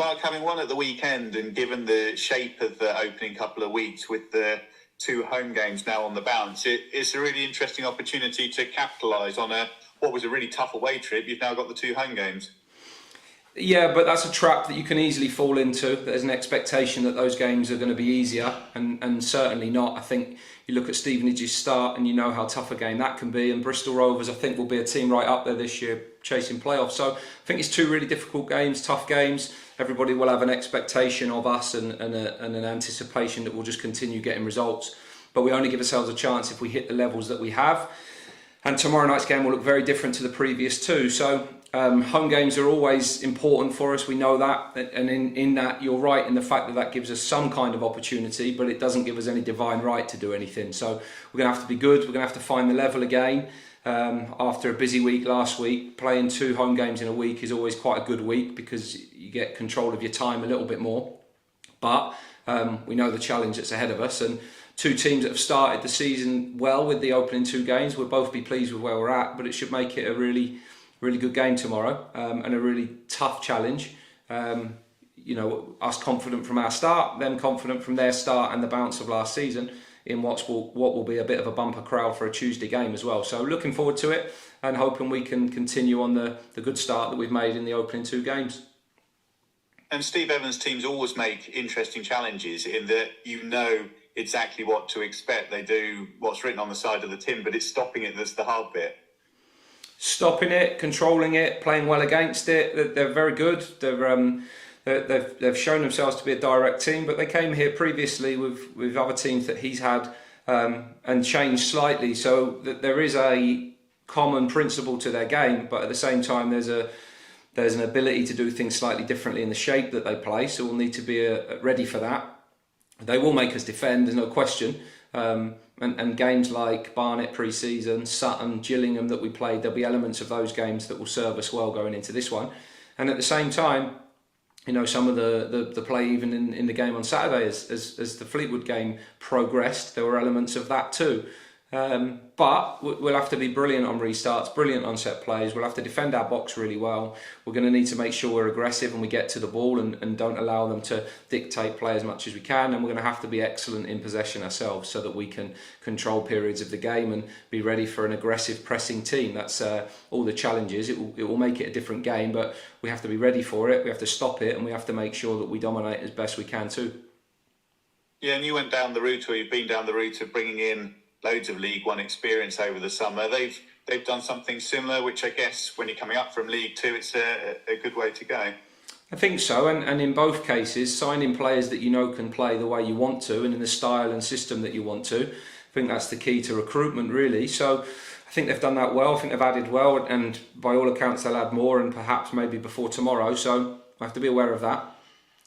Mark, having won at the weekend and given the shape of the opening couple of weeks with the 2 home games now on the bounce, it's a really interesting opportunity to capitalise on what was a really tough away trip. You've now got the 2 home games. Yeah, but that's a trap that you can easily fall into. There's an expectation that those games are going to be easier, and certainly not. I think you look at Stevenage's start and you know how tough a game that can be, and Bristol Rovers, I think, will be a team right up there this year chasing playoffs. So I think it's 2 really difficult games, tough games. Everybody will have an expectation of us and an anticipation that we'll just continue getting results. But we only give ourselves a chance if we hit the levels that we have. And tomorrow night's game will look very different to the previous 2. So home games are always important for us, we know that, and in that you're right in the fact that that gives us some kind of opportunity, but it doesn't give us any divine right to do anything. So we're going to have to be good, we're going to have to find the level again. After a busy week last week, playing 2 home games in a week is always quite a good week because you get control of your time a little bit more. But we know the challenge that's ahead of us, and 2 teams that have started the season well with the opening 2 games, we'll both be pleased with where we're at, but it should make it a really good game tomorrow, and a really tough challenge. You know, us confident from our start, them confident from their start and the bounce of last season in what will be a bit of a bumper crowd for a Tuesday game as well. So looking forward to it and hoping we can continue on the good start that we've made in the opening 2 games. And Steve Evans' teams always make interesting challenges in that you know exactly what to expect. They do what's written on the side of the tin, but it's stopping it that's the hard bit. Stopping it, controlling it, playing well against it. They're very good. They've shown themselves to be a direct team, but they came here previously with other teams that he's had and changed slightly. So that there is a common principle to their game, but at the same time there's an ability to do things slightly differently in the shape that they play. So we'll need to be ready for that. They will make us defend, there's no question. And games like Barnet pre-season, Sutton, Gillingham that we played, there'll be elements of those games that will serve us well going into this one. And at the same time, you know, some of the play even in the game on Saturday as the Fleetwood game progressed, there were elements of that too. But we'll have to be brilliant on restarts, brilliant on set plays. We'll have to defend our box really well. We're going to need to make sure we're aggressive and we get to the ball and don't allow them to dictate play as much as we can. And we're going to have to be excellent in possession ourselves so that we can control periods of the game and be ready for an aggressive pressing team. That's all the challenges. It will make it a different game, but we have to be ready for it. We have to stop it and we have to make sure that we dominate as best we can too. Yeah, and you went down the route, or you've been down the route of bringing in loads of League One experience over the summer. They've done something similar, which I guess when you're coming up from League Two, it's a good way to go. I think so, and in both cases, signing players that you know can play the way you want to and in the style and system that you want to. I think that's the key to recruitment, really. So I think they've done that well. I think they've added well, and by all accounts, they'll add more, and perhaps maybe before tomorrow. So I have to be aware of that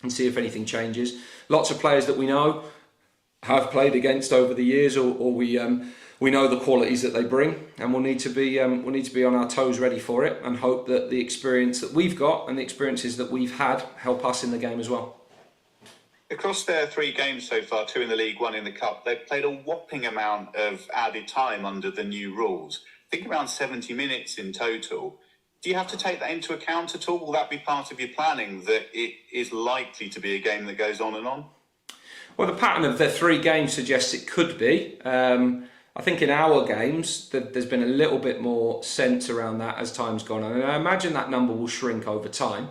and see if anything changes. Lots of players that we know have played against over the years, or we know the qualities that they bring, and we'll need to be on our toes ready for it, and hope that the experience that we've got and the experiences that we've had help us in the game as well. Across their 3 games so far, 2 in the league, 1 in the cup, they've played a whopping amount of added time under the new rules. I think around 70 minutes in total. Do you have to take that into account at all? Will that be part of your planning, that it is likely to be a game that goes on and on? Well, the pattern of the 3 games suggests it could be. I think in our games, there's been a little bit more sense around that as time's gone on. And I imagine that number will shrink over time.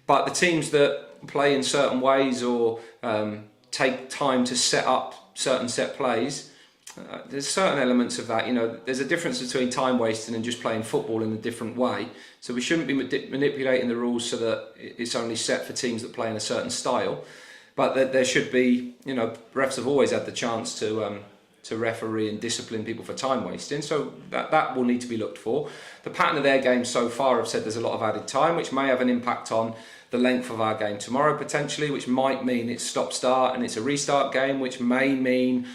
But the teams that play in certain ways or take time to set up certain set plays, there's certain elements of that. You know, there's a difference between time wasting and just playing football in a different way. So we shouldn't be manipulating the rules so that it's only set for teams that play in a certain style. But there should be, you know, refs have always had the chance to referee and discipline people for time wasting, so that will need to be looked for. The pattern of their game so far have said there's a lot of added time, which may have an impact on the length of our game tomorrow potentially, which might mean it's stop-start and it's a restart game, which may mean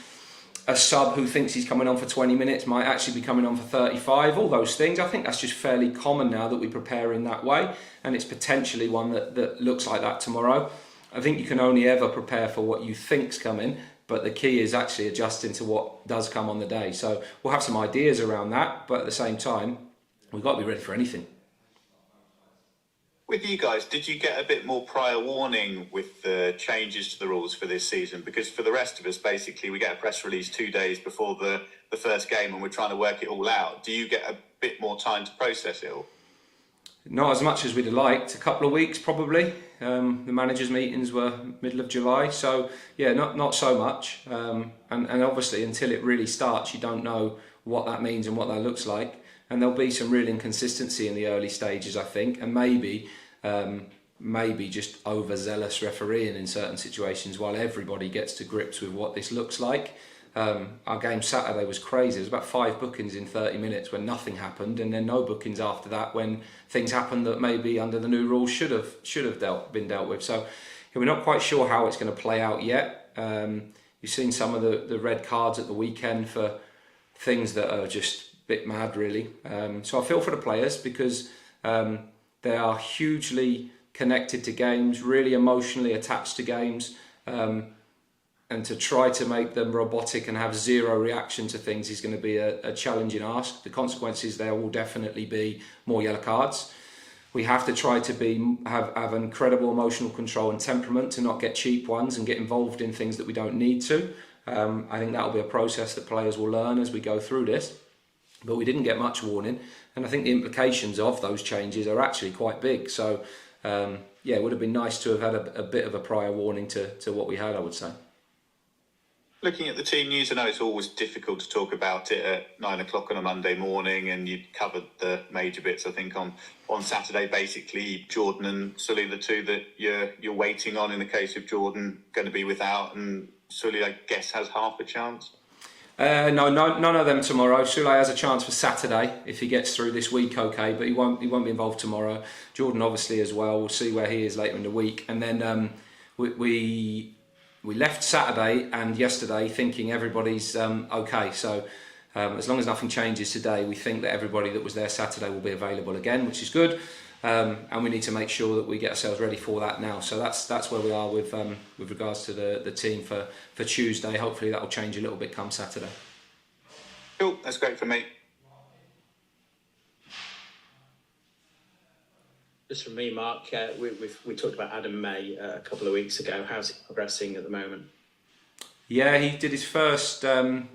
a sub who thinks he's coming on for 20 minutes might actually be coming on for 35, all those things. I think that's just fairly common now that we prepare in that way, and it's potentially one that looks like that tomorrow. I think you can only ever prepare for what you think's coming, but the key is actually adjusting to what does come on the day. So we'll have some ideas around that, but at the same time, we've got to be ready for anything. With you guys, did you get a bit more prior warning with the changes to the rules for this season? Because for the rest of us, basically, we get a press release 2 days before the first game and we're trying to work it all out. Do you get a bit more time to process it all? Not as much as we'd have liked. A couple of weeks probably. The managers' meetings were middle of July, so yeah, not so much. And obviously, until it really starts, you don't know what that means and what that looks like. And there'll be some real inconsistency in the early stages, I think, and maybe just overzealous refereeing in certain situations while everybody gets to grips with what this looks like. Our game Saturday was crazy. There was about 5 bookings in 30 minutes when nothing happened, and then no bookings after that when things happened that maybe under the new rules should have been dealt with. So we're not quite sure how it's going to play out yet. You've seen some of the red cards at the weekend for things that are just a bit mad, really. So I feel for the players because they are hugely connected to games, really emotionally attached to games. And to try to make them robotic and have zero reaction to things is going to be a challenging ask. The consequences there will definitely be more yellow cards. We have to try to have incredible emotional control and temperament to not get cheap ones and get involved in things that we don't need to. I think that will be a process that players will learn as we go through this. But we didn't get much warning, and I think the implications of those changes are actually quite big. So yeah, it would have been nice to have had a bit of a prior warning to what we had, I would say. Looking at the team news, I know it's always difficult to talk about it at 9 o'clock on a Monday morning, and you covered the major bits, I think, on Saturday. Basically, Jordan and Sully, the two that you're waiting on. In the case of Jordan, going to be without, and Sully, I guess, has half a chance. No, none of them tomorrow. Sule has a chance for Saturday if he gets through this week, okay, but he won't be involved tomorrow. Jordan obviously as well. We'll see where he is later in the week, and then we left Saturday and yesterday thinking everybody's okay. So as long as nothing changes today, we think that everybody that was there Saturday will be available again, which is good. And we need to make sure that we get ourselves ready for that now. So that's where we are with regards to the team for Tuesday. Hopefully that will change a little bit come Saturday. Cool, that's great for me. Just from me, Mark, we talked about Adam May a couple of weeks ago. How's he progressing at the moment? Yeah, he did his first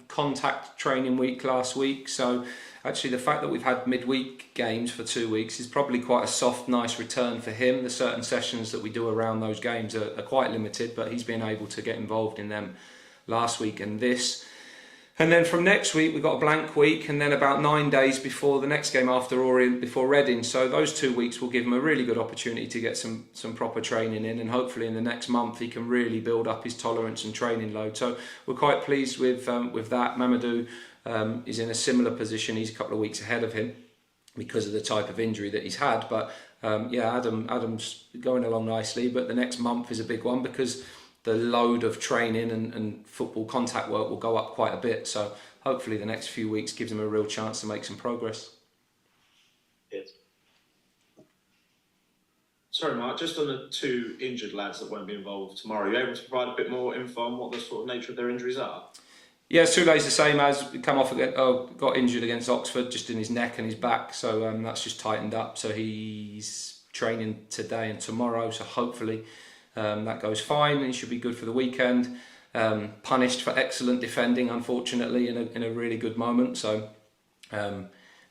contact training week last week. So actually the fact that we've had midweek games for 2 weeks is probably quite a soft, nice return for him. The certain sessions that we do around those games are quite limited, but he's been able to get involved in them last week and this. And then from next week, we've got a blank week, and then about 9 days before the next game after Orient, before Reading. So those 2 weeks will give him a really good opportunity to get some proper training in, and hopefully in the next month he can really build up his tolerance and training load. So we're quite pleased with that. Mamadou is in a similar position. He's a couple of weeks ahead of him because of the type of injury that he's had. But yeah, Adam's going along nicely. But the next month is a big one because the load of training and football contact work will go up quite a bit. So hopefully the next few weeks gives him a real chance to make some progress. Yes. Sorry, Mark, just on the 2 injured lads that won't be involved tomorrow, are you able to provide a bit more info on what the sort of nature of their injuries are? Yeah, Sule's the same as got injured against Oxford, just in his neck and his back. So that's just tightened up. So he's training today and tomorrow. So hopefully that goes fine and he should be good for the weekend. Punished for excellent defending, unfortunately, in a really good moment. So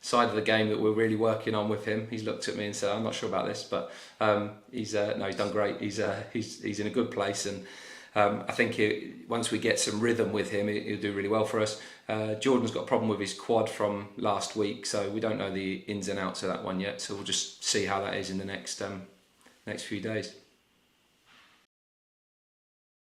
side of the game that we're really working on with him. He's looked at me and said, "I'm not sure about this," but he's done great. He's in a good place, and I think once we get some rhythm with him, he'll do really well for us. Jordan's got a problem with his quad from last week, so we don't know the ins and outs of that one yet. So we'll just see how that is in the next few days.